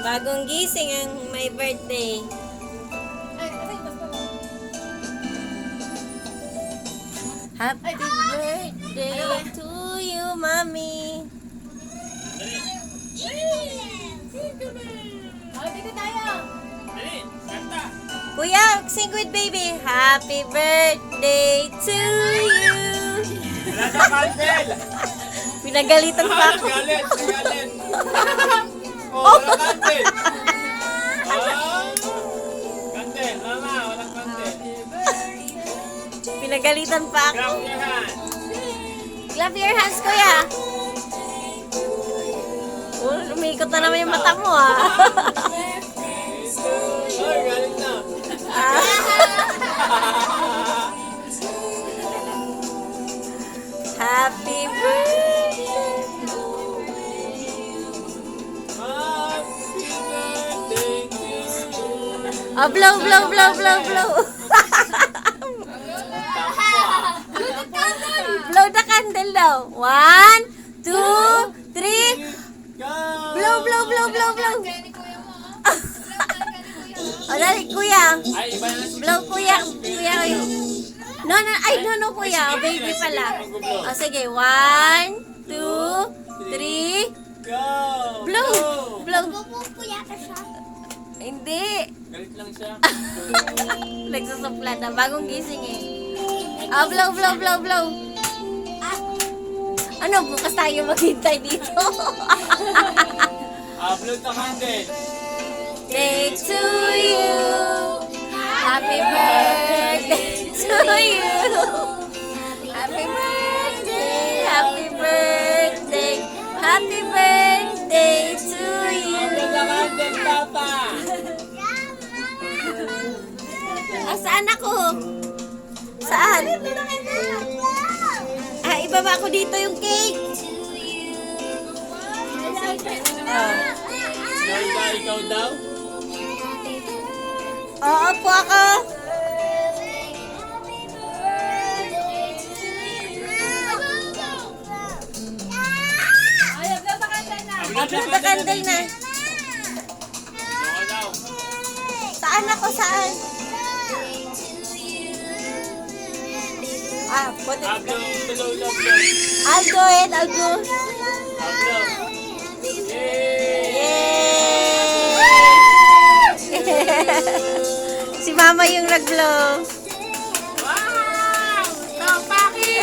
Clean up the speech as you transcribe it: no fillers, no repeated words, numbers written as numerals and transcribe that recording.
Bagong gising ang may birthday. Happy birthday to you, Mommy. Dito tayo. Kuya, sing with baby. Happy birthday to you. Wala na candle! Pinagalitan pa ako. Galit! Galit! Oh, wala candle! Candle! Mama, walang candle. Pinagalitan pa ako. Grab your hand! Clap your hands, kuya. Oh, umikot na naman yung mata mo, ah. Ay, galit na! Happy birthday. Happy birthday to you! Oh, blow, blow, blow, blow, blow. Blow the candle daw. 1, 2, 3. Go! Blow, blow, blow, blow, blow. Kaya ni kuya mo. O, dali, kuya. Ay, iba na si Blow, kuya. Kuya, kuya. No, no, ay, no, no, kuya. O, baby pala. O, sige. 1, 2, 3. Go! Blow. Blow. Pupo yata siya. Hindi. Galit lang siya. Nagsusupla na. Bagong gising eh. Ah, blow, blow, blow, blow. Ano, bukas tayo maghintay dito. Upload the candle! Day to you. Happy birthday to you. Happy birthday. Happy birthday. Happy birthday to you. Upload the candle, Papa! Ah, saan ako? Saan? Ah, ibaba ko dito yung cake. Oh. Norda, ikaw daw? Oo po ako. Ay, blow the candle na. Upload the candle na. Ikaw daw. Saan ako? Saan? Ah, put it. Upload, upload, upload. I'll do it. I'll do. Upload. Yay! Yay! Si Mama yung nag-blow. Wow! Ito, Paki!